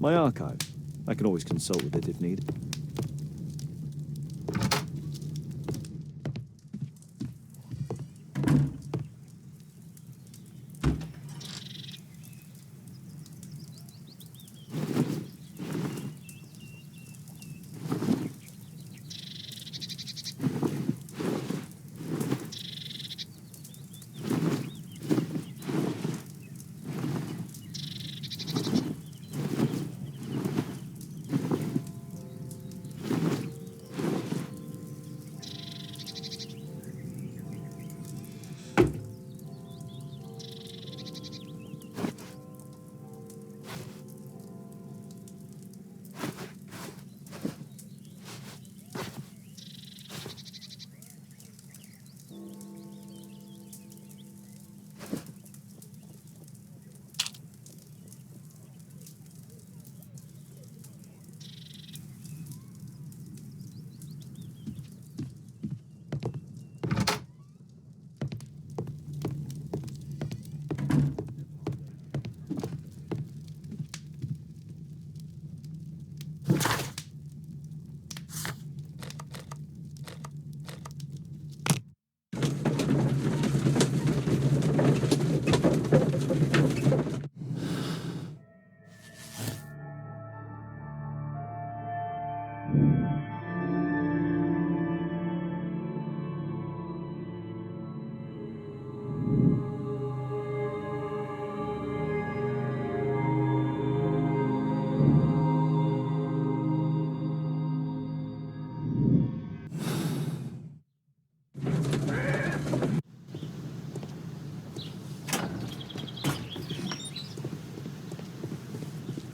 My archive. I can always consult with it if needed.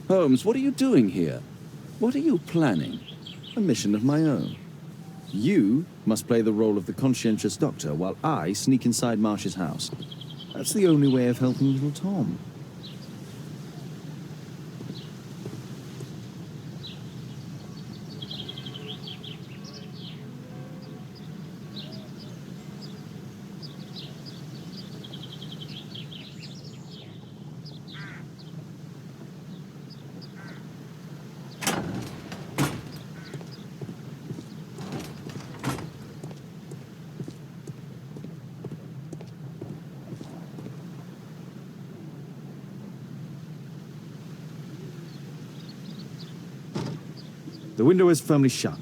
Holmes, what are you doing here? What are you planning? A mission of my own. You must play the role of the conscientious doctor while I sneak inside Marsh's house. That's the only way of helping little Tom. The window is firmly shut.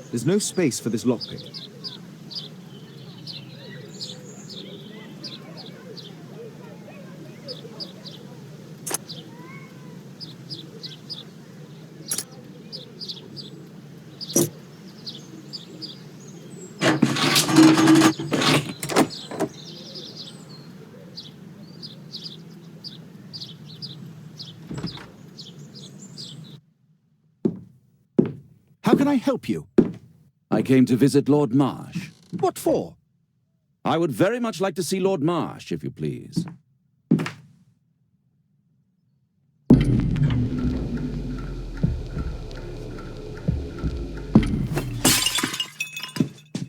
There's no space for this lockpick. How can I help you? I came to visit Lord Marsh. What for? I would very much like to see Lord Marsh, if you please.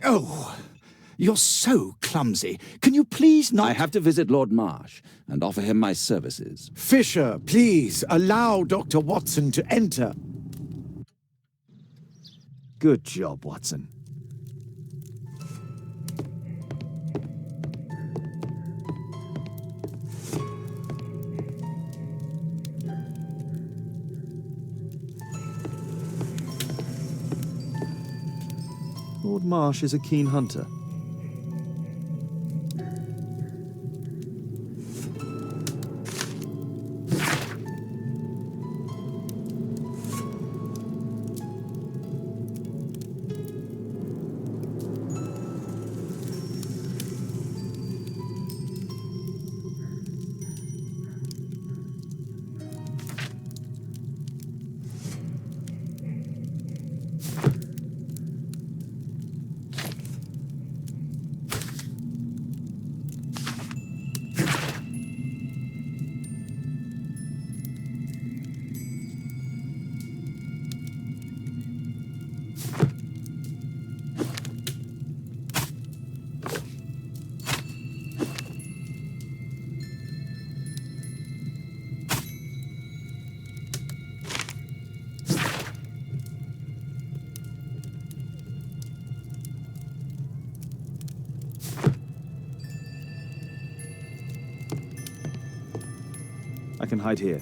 Oh, you're so clumsy. Can you please not— I have to visit Lord Marsh and offer him my services. Fisher, please, allow Dr. Watson to enter. Good job, Watson. Lord Marsh is a keen hunter. hide here.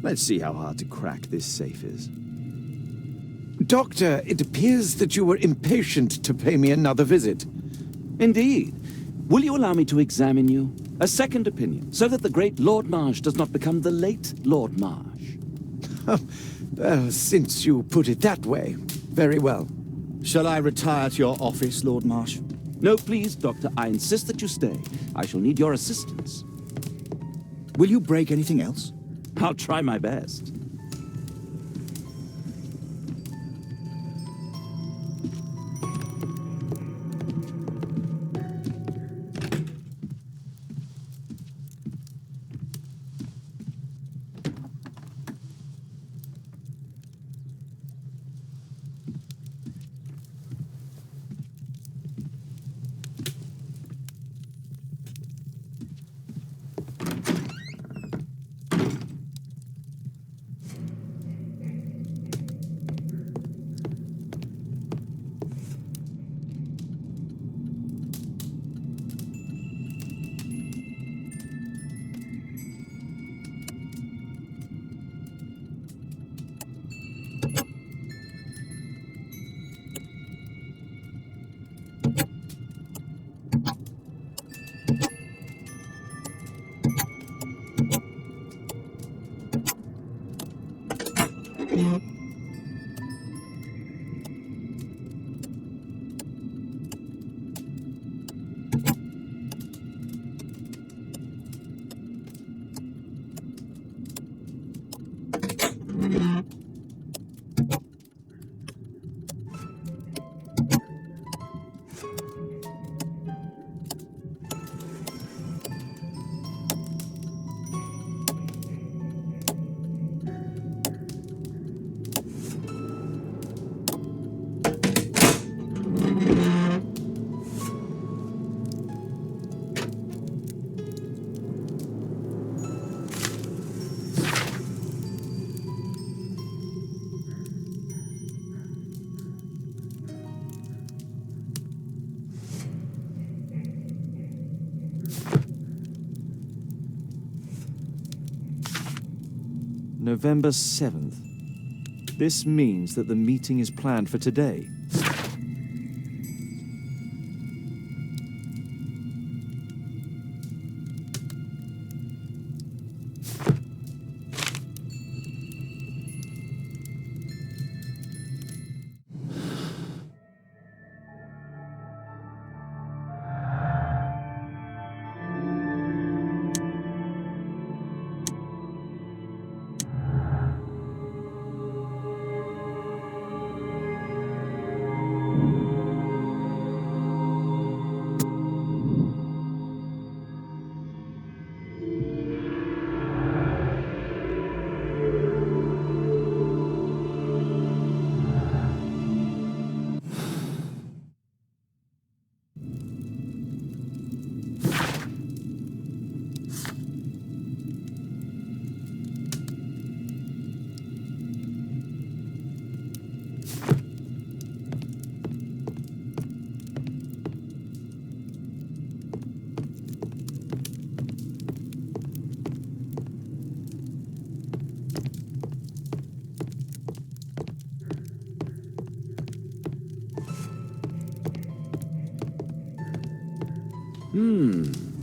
Let's see how hard to crack this safe is. Doctor, it appears that you were impatient to pay me another visit. Indeed. Will you allow me to examine you? A second opinion, so that the great Lord Marsh does not become the late Lord Marsh. Well, since you put it that way, very well. Shall I retire to your office, Lord Marsh? No, please, Doctor. I insist that you stay. I shall need your assistance. Will you break anything else? I'll try my best. November 7th. This means that the meeting is planned for today.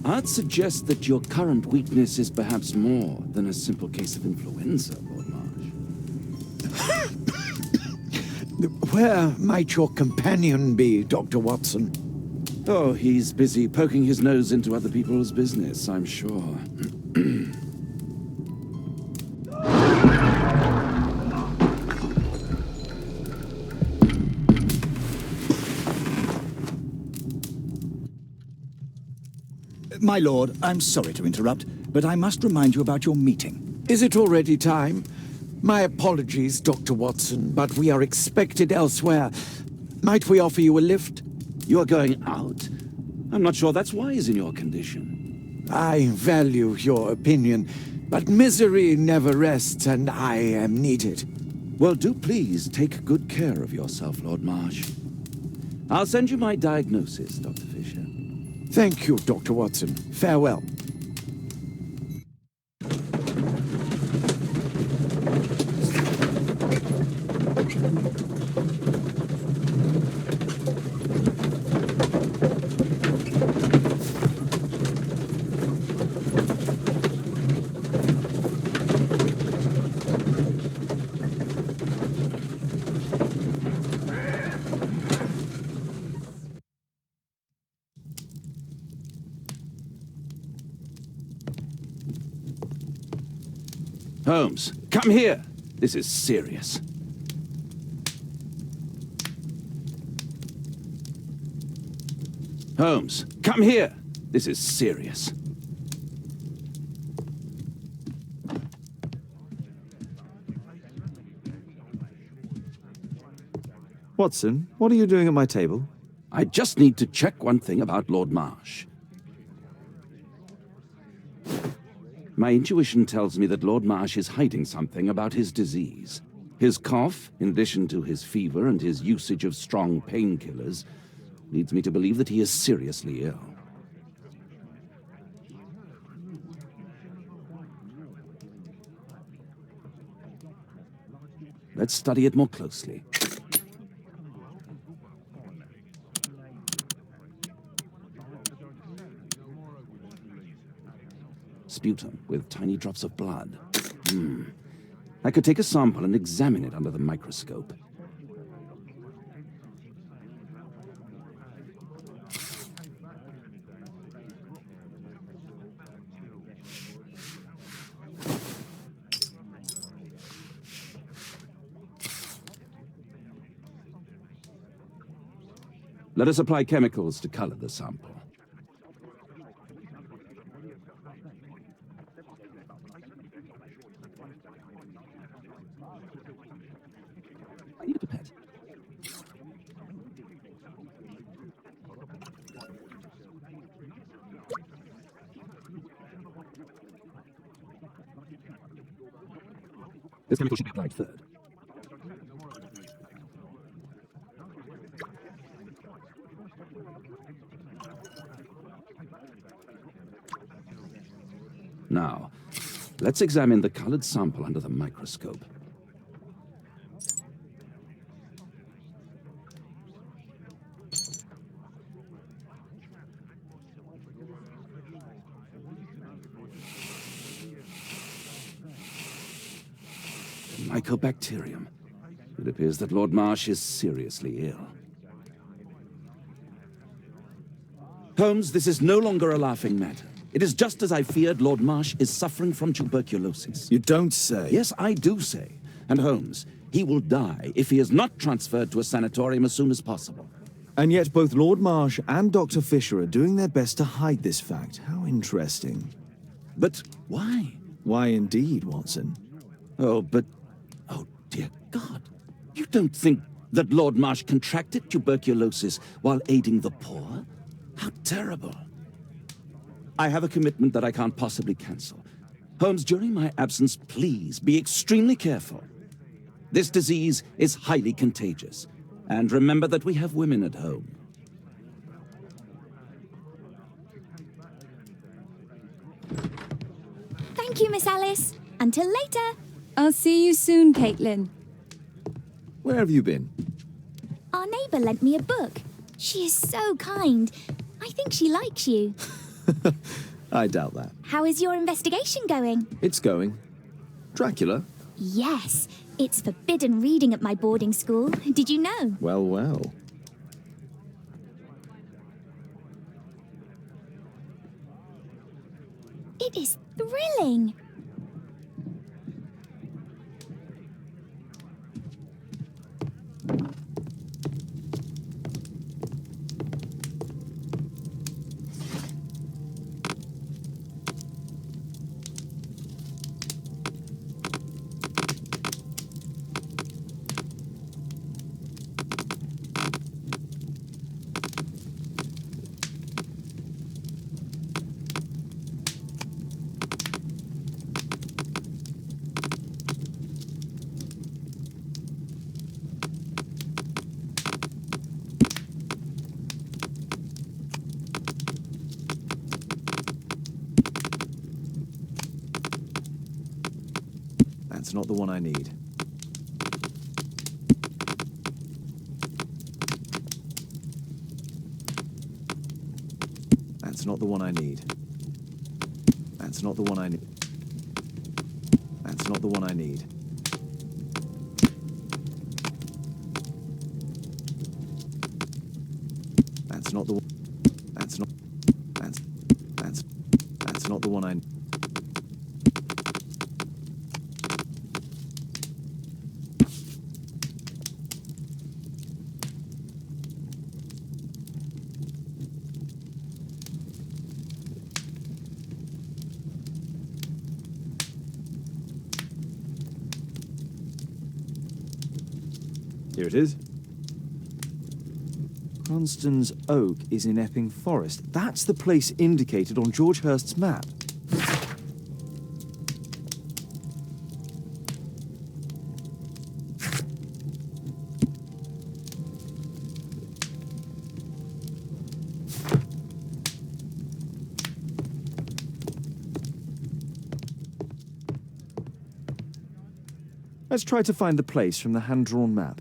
I'd suggest that your current weakness is perhaps more than a simple case of influenza, Lord Marsh. Where might your companion be, Dr. Watson? Oh, he's busy poking his nose into other people's business, I'm sure. My lord, I'm sorry to interrupt, but I must remind you about your meeting. Is it already time? My apologies, Dr. Watson, but we are expected elsewhere. Might we offer you a lift? You are going out? I'm not sure that's wise in your condition. I value your opinion, but misery never rests, and I am needed. Well, do please take good care of yourself, Lord Marsh. I'll send you my diagnosis, Dr. Fisher. Thank you, Dr. Watson. Farewell. Holmes, come here. This is serious. Holmes, come here. This is serious. Watson, what are you doing at my table? I just need to check one thing about Lord Marsh. My intuition tells me that Lord Marsh is hiding something about his disease. His cough, in addition to his fever and his usage of strong painkillers, leads me to believe that he is seriously ill. Let's study it more closely. Sputum with tiny drops of blood. I could take a sample and examine it under the microscope. Let us apply chemicals to color the sample. I need a pipette. This chemical should be applied third. Now, let's examine the colored sample under the microscope. Mycobacterium. It appears that Lord Marsh is seriously ill. Holmes, this is no longer a laughing matter. It is just as I feared. Lord Marsh is suffering from tuberculosis. You don't say. Yes, I do say. And Holmes, he will die if he is not transferred to a sanatorium as soon as possible. And yet both Lord Marsh and Dr. Fisher are doing their best to hide this fact. How interesting. But why? Why indeed, Watson? Oh, dear God. You don't think that Lord Marsh contracted tuberculosis while aiding the poor? How terrible. I have a commitment that I can't possibly cancel. Holmes, during my absence, please be extremely careful. This disease is highly contagious. And remember that we have women at home. Thank you, Miss Alice. Until later. I'll see you soon, Caitlin. Where have you been? Our neighbour lent me a book. She is so kind. I think she likes you. I doubt that. How is your investigation going? It's going. Dracula? Yes, it's forbidden reading at my boarding school. Did you know? Well, well. It is thrilling. That's not the one I need. That's not the one I need. That's not the one I need. That's not the one I need. That's not the one. That's not. That's not the one I. Here it is. Cranston's Oak is in Epping Forest. That's the place indicated on George Hurst's map. Let's try to find the place from the hand-drawn map.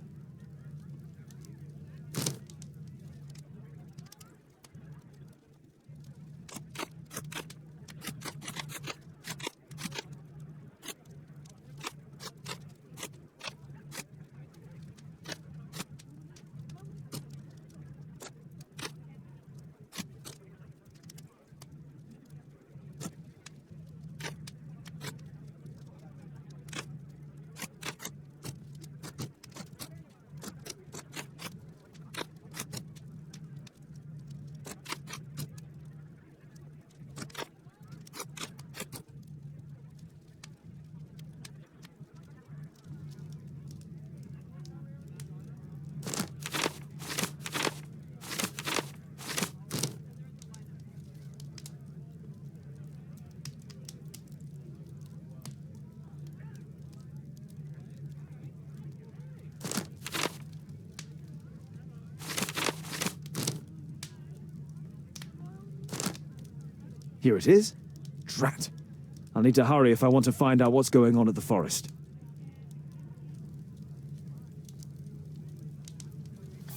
Here it is. Drat. I'll need to hurry if I want to find out what's going on at the forest.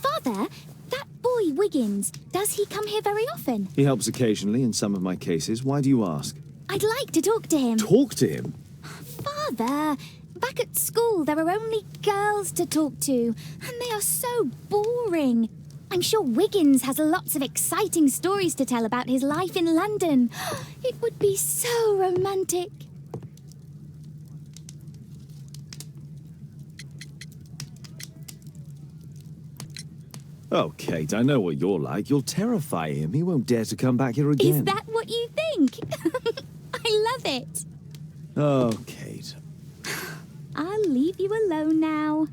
Father, that boy Wiggins, does he come here very often? He helps occasionally in some of my cases. Why do you ask? I'd like to talk to him. Talk to him? Father, back at school there are only girls to talk to, and they are so boring. I'm sure Wiggins has lots of exciting stories to tell about his life in London. It would be so romantic. Oh, Kate, I know what you're like. You'll terrify him. He won't dare to come back here again. Is that what you think? I love it. Oh, Kate. I'll leave you alone now.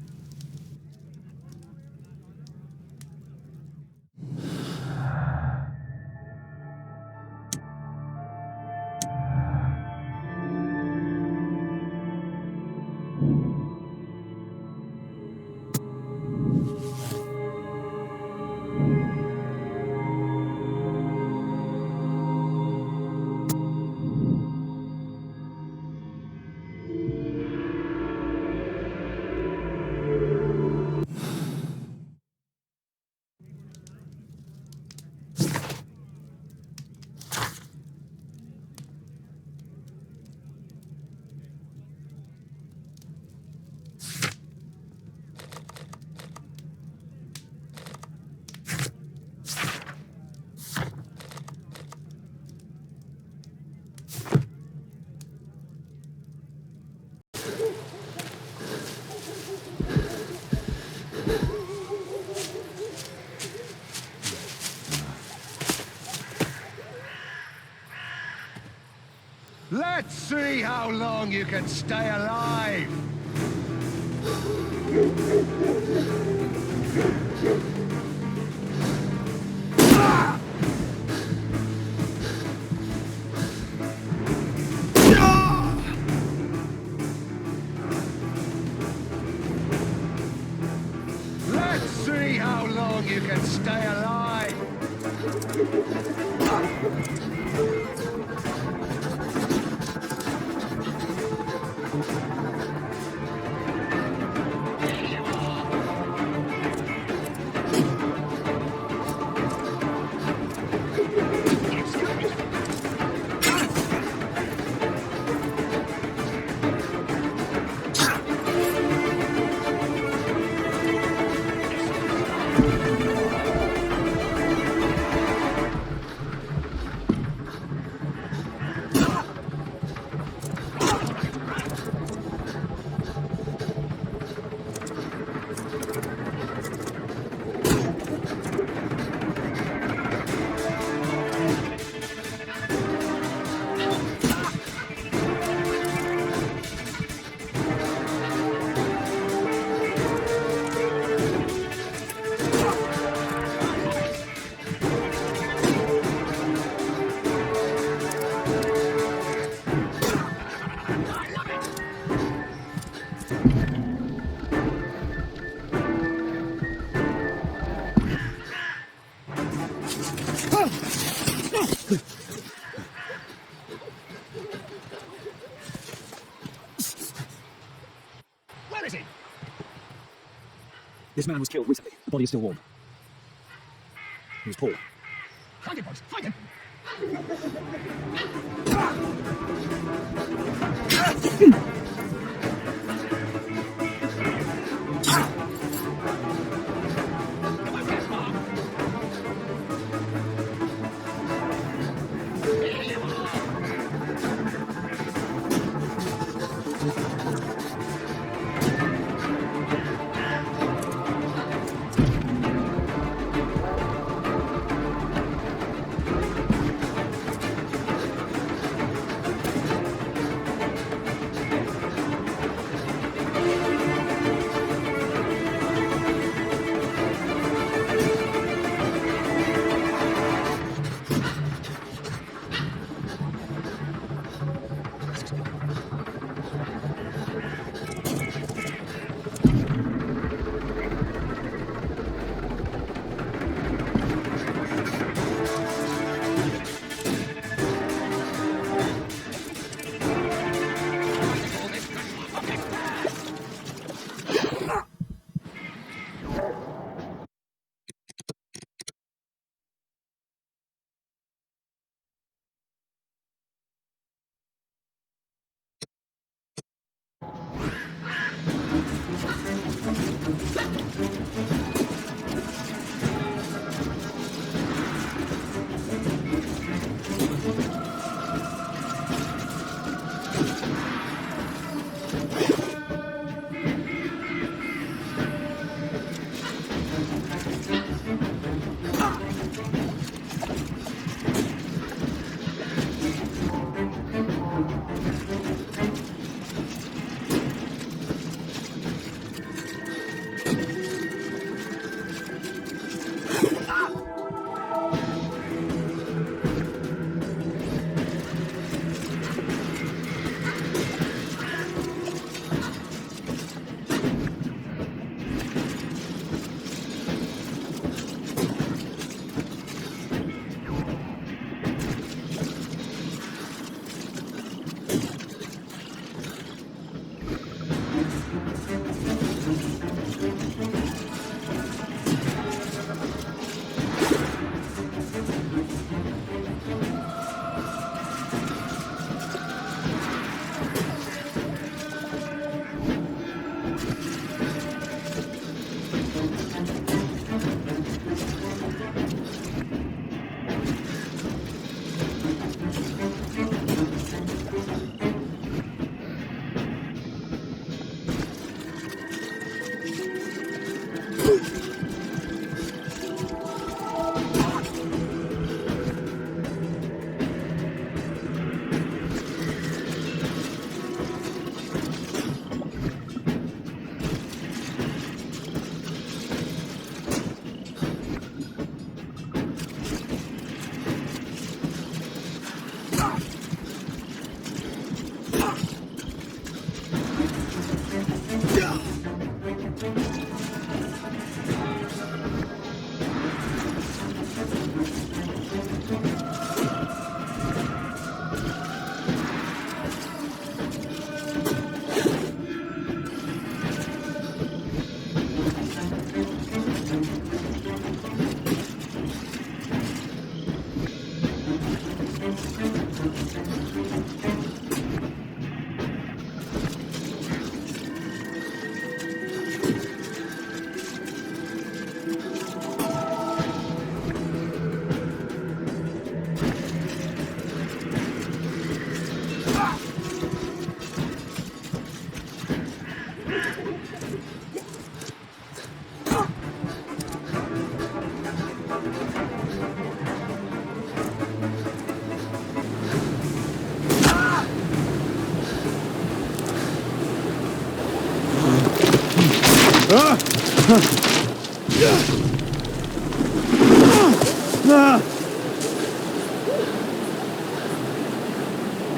Let's see how long you can stay alive! Let's see how long you can stay alive! Where is he? This man was killed recently. The body is still warm. He was poor. Find him, boys. Find him.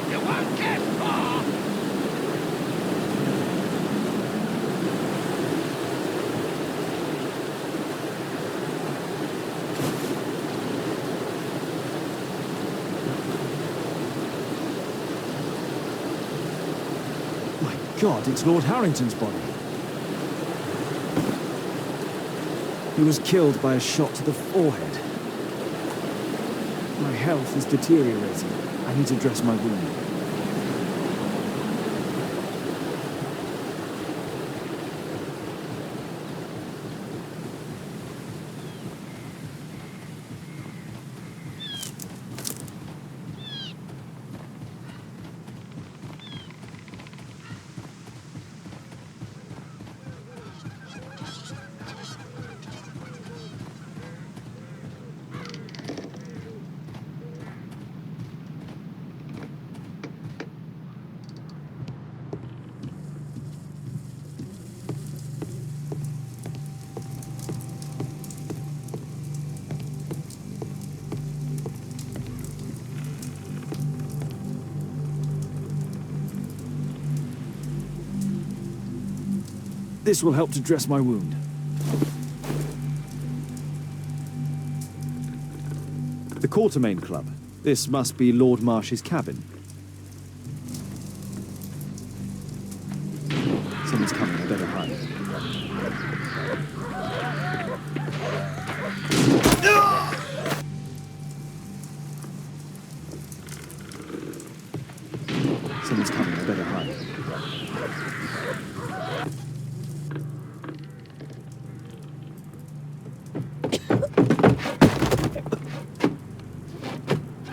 You won't get far. God, it's Lord Harrington's body. He was killed by a shot to the forehead. My health is deteriorating. I need to dress my wound. This will help to dress my wound. The Quartermain Club. This must be Lord Marsh's cabin. Someone's coming, I better hide. Someone's coming, I better hide.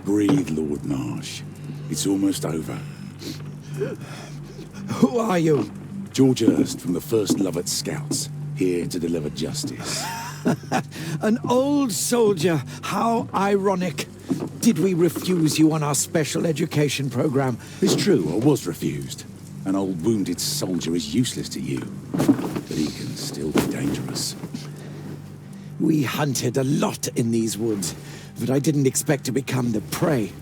Breathe, Lord Marsh. It's almost over. Who are you? George Hurst from the 1st Lovat Scouts, here to deliver justice. An old soldier. How ironic. Did we refuse you on our special education program? It's true, I was refused. An old wounded soldier is useless to you, but he can still be dangerous. We hunted a lot in these woods, but I didn't expect to become the prey.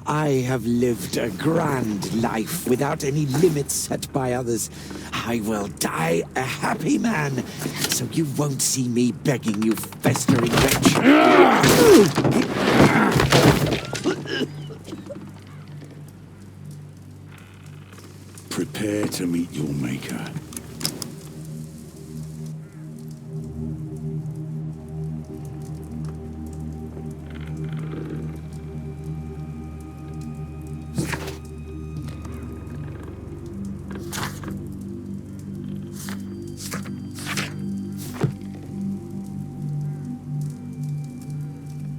I have lived a grand life without any limits set by others. I will die a happy man, so you won't see me begging you, festering wretch. Prepare to meet your maker.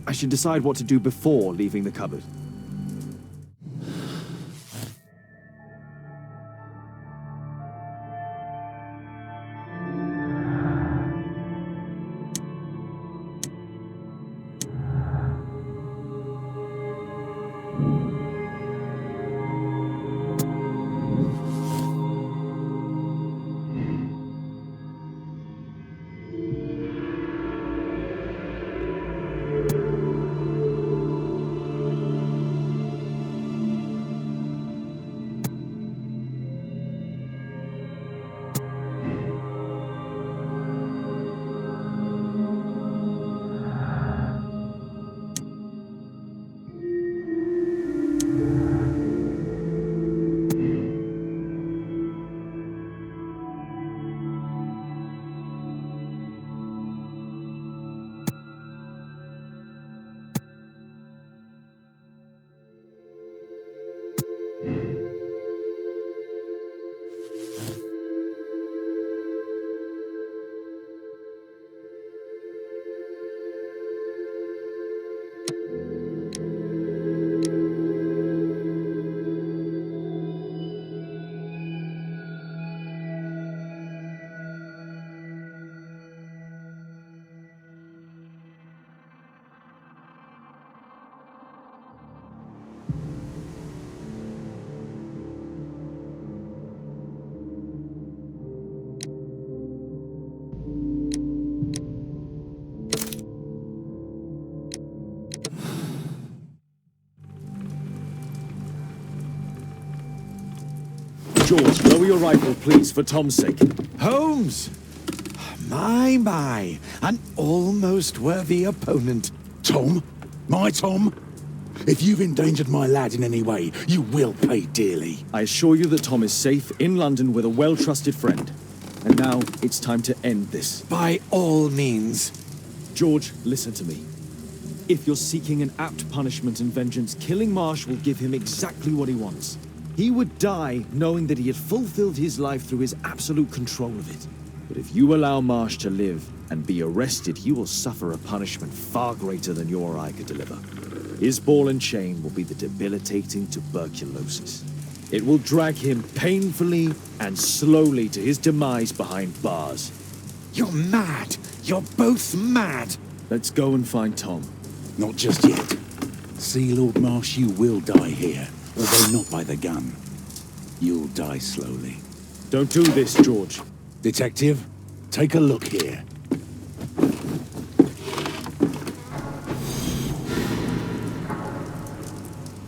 I should decide what to do before leaving the cupboard. George, lower your rifle, please, for Tom's sake. Holmes! My, an almost worthy opponent. Tom? My Tom? If you've endangered my lad in any way, you will pay dearly. I assure you that Tom is safe in London with a well-trusted friend. And now it's time to end this. By all means. George, listen to me. If you're seeking an apt punishment and vengeance, killing Marsh will give him exactly what he wants. He would die knowing that he had fulfilled his life through his absolute control of it. But if you allow Marsh to live and be arrested, he will suffer a punishment far greater than you or I could deliver. His ball and chain will be the debilitating tuberculosis. It will drag him painfully and slowly to his demise behind bars. You're mad. You're both mad. Let's go and find Tom. Not just yet. See, Lord Marsh, you will die here, although not by the gun. You'll die slowly. Don't do this, George. Detective, take a look here.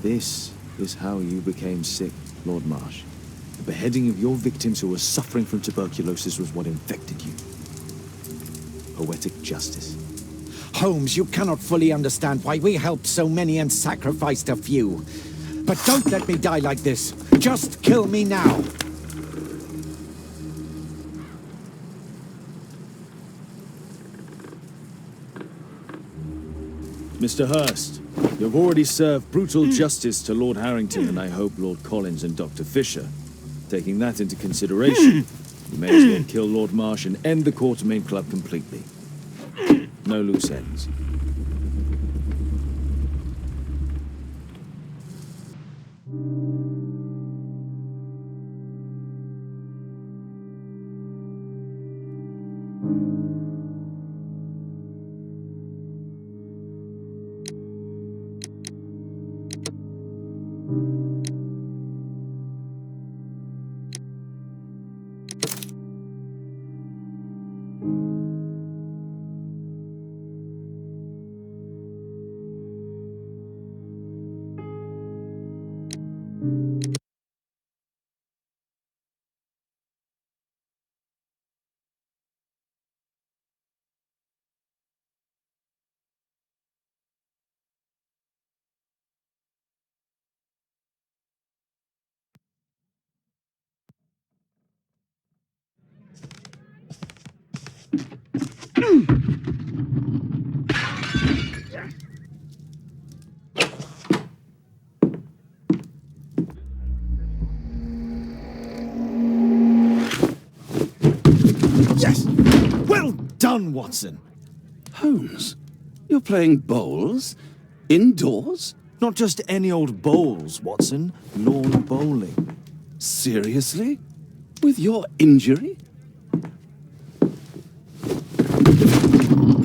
This is how you became sick, Lord Marsh. The beheading of your victims who were suffering from tuberculosis was what infected you. Poetic justice. Holmes, you cannot fully understand why we helped so many and sacrificed a few. But don't let me die like this. Just kill me now. Mr. Hurst, you've already served brutal justice to Lord Harrington and I hope Lord Collins and Dr. Fisher. Taking that into consideration, you may as well kill Lord Marsh and end the Quartermain Club completely. No loose ends. Yes! Well done, Watson! Holmes, you're playing bowls? Indoors? Not just any old bowls, Watson. Lawn bowling. Seriously? With your injury? Oh,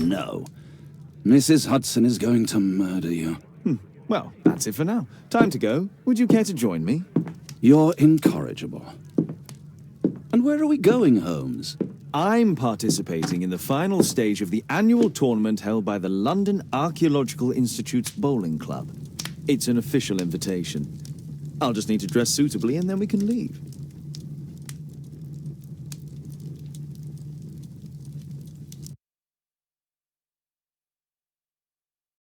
no. Mrs. Hudson is going to murder you. Well, that's it for now. Time to go. Would you care to join me? You're incorrigible. And where are we going, Holmes? I'm participating in the final stage of the annual tournament held by the London Archaeological Institute's bowling club. It's an official invitation. I'll just need to dress suitably and then we can leave.